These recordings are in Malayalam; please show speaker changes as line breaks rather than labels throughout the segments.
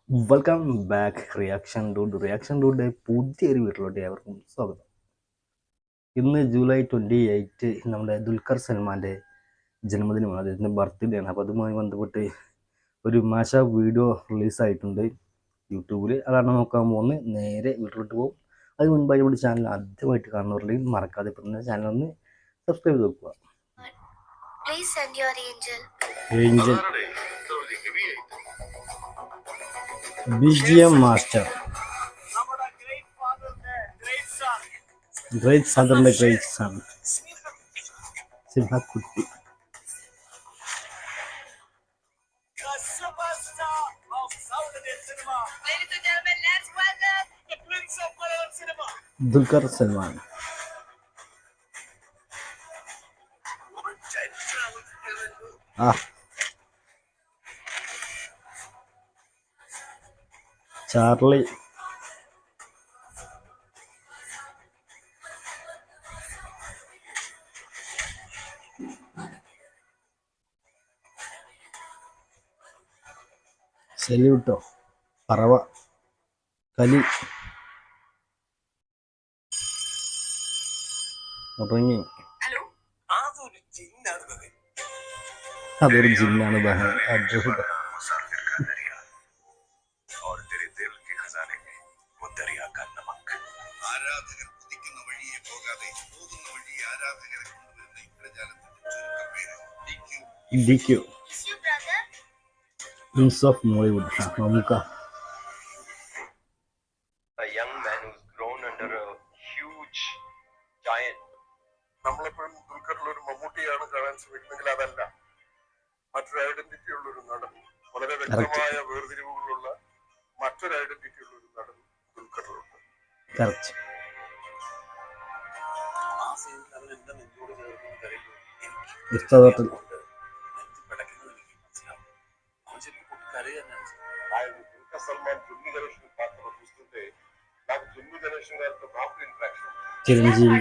വെൽക്കം ബാക്ക് റിയാക്ഷൻ ഡൂഡ് പുതിയൊരു വീട്ടിലോട്ട് ഏവർക്കും സ്വാഗതം. ഇന്ന് ജൂലൈ 28 നമ്മുടെ ദുൽഖർ സൽമാൻ്റെ ജന്മദിനമാണ്, അദ്ദേഹത്തിൻ്റെ ബർത്ത്ഡേ ആണ്. അപ്പോൾ അതുമായി ബന്ധപ്പെട്ട് ഒരു മാഷ വീഡിയോ റിലീസായിട്ടുണ്ട് യൂട്യൂബിൽ. അതാണ് നോക്കാൻ പോകുന്നത്. നേരെ വീട്ടിലോട്ട് പോകും. അതിന് മുൻപായി നമ്മുടെ ചാനൽ ആദ്യമായിട്ട് കാണുന്നവരുണ്ടെങ്കിൽ മറക്കാതെ ഇപ്പം തന്നെ ചാനൽ ഒന്ന് സബ്സ്ക്രൈബ് ചെയ്ത് വെക്കുക. ഏഞ്ചൽ BGM മാസ്റ്റർ, ഗ്രേറ്റ് ഫാദറിന്റെ ഗ്രേറ്റ് സൺ സിംഹക്കുട്ടി. ദുൽഖർ സൽമാൻ. ചാർലി, സെല്യൂട്ടോ, പറവ, കലി, ഉറങ്ങി. അതൊരു ജിന്നാണ്. DQ, Prince of Mollywood, Mamuka.
A young man who's grown under a huge giant. നമ്മളെപ്പോഴും ദുൽഖറിലൊരു മമ്മൂട്ടിയാണ് കാണാൻ ശ്രമിക്കുന്നെങ്കിൽ അതല്ല, മറ്റൊരു ഐഡന്റിറ്റി ഉള്ള ഒരു നടൻ, വളരെ വ്യക്തമായ വേർതിരിവുകളുള്ള മറ്റൊരു ഐഡന്റിറ്റി ഉള്ള ഒരു നടൻ ദുൽഖറിലുണ്ട്.
ചിരഞ്ജീവി,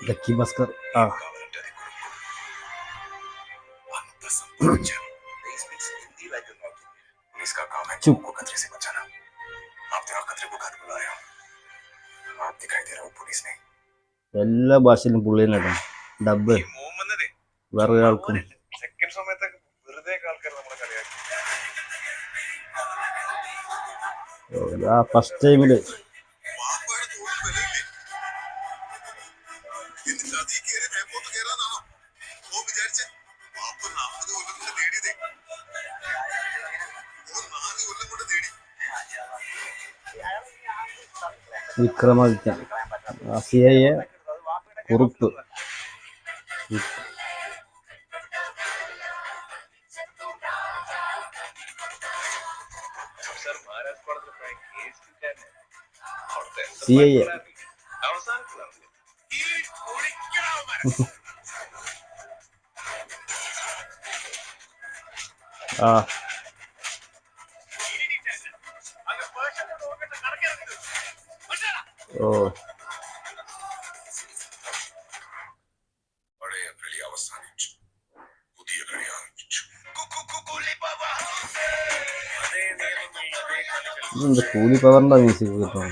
ലക്കി ഭാസ്കർ. चुप. എല്ലാ ഭാഷയിലും പുള്ളി തന്നെ ഡബ് വേറെ ആൾക്കും. ഫസ്റ്റ് ടൈമില് വിക്രമാദിത്യൻ, CIA കുറുപ്പ്. CIA ഓ ഇതെന്താ കൂലി പവറിന്റെ മ്യൂസിക് കിട്ടും.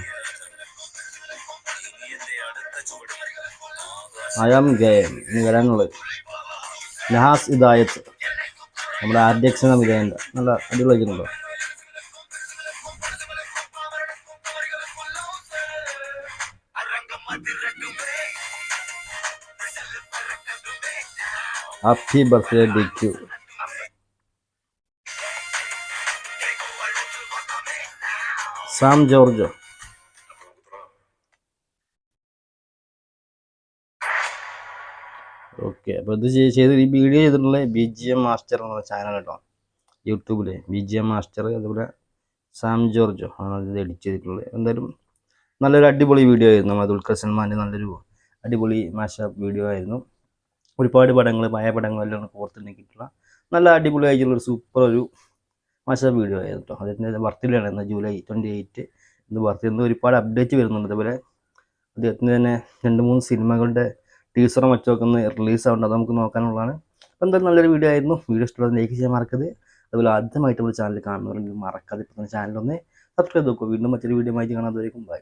അയാം ഗെയിം ഇനി വരാനുള്ളത് നഹാസ് ഇദായത്ത്, നമ്മുടെ RDX എന്ന വിജയൻ്റെ നല്ല അടിപൊളിയായിട്ടുണ്ടോ. Happy birthday DQ. Sam George. Okay, അപ്പോൾ ഇത് ചെയ്ത് ഈ വീഡിയോ ചെയ്തിട്ടുള്ള BGM മാസ്റ്റർ എന്നുള്ള ചാനൽ കേട്ടോ, യൂട്യൂബിൽ BGM മാസ്റ്റർ. അതുപോലെ സാം ജോർജോ ആണ് ഇത് എഡിറ്റ് ചെയ്തിട്ടുള്ളത്. എന്തായാലും നല്ലൊരു അടിപൊളി വീഡിയോ ആയിരുന്നു. നമ്മൾ ദുൽഖർ സൽമാൻ്റെ നല്ലൊരു അടിപൊളി മാഷപ്പ് വീഡിയോ ആയിരുന്നു. ഒരുപാട് പടങ്ങൾ, പഴയ പടങ്ങളെല്ലാം കോർത്തിണക്കിയിട്ടുള്ള നല്ല അടിപൊളിയായിട്ടുള്ളൊരു സൂപ്പർ ഒരു മാഷപ്പ് വീഡിയോ ആയിരുന്നു കേട്ടോ. അദ്ദേഹത്തിൻ്റെ ബർത്ത്ഡേ ആണ് ഇന്ന് ജൂലൈ 28. ഇന്ന് ബർത്ത്ഡേ ഇന്ന് ഒരുപാട് അപ്ഡേറ്റ് വരുന്നുണ്ട്. അതേപോലെ അദ്ദേഹത്തിന് തന്നെ 2-3 സിനിമകളുടെ ടീസറും മറ്റൊക്കെ ഒന്ന് റിലീസ് ആവുന്നുണ്ട്. അത് നമുക്ക് നോക്കാനുള്ളതാണ്. അപ്പോൾ എന്തായാലും നല്ലൊരു വീഡിയോ ആയിരുന്നു. വീഡിയോ ഇഷ്ടമുള്ളത് ലൈക്ക് ചെയ്യാൻ മറക്കരുത്. അതുപോലെ ആദ്യമായിട്ട് നമ്മുടെ ചാനൽ കാണുന്നവരുണ്ടെങ്കിൽ മറക്കാതെ ഇപ്പോൾ തന്നെ ചാനലൊന്ന് സബ്സ്ക്രൈബ് ചെയ്ത് നോക്കുക. വീണ്ടും മറ്റൊരു വീഡിയോ ആയിട്ട് കാണാൻ. അതുവരെയും ബൈ.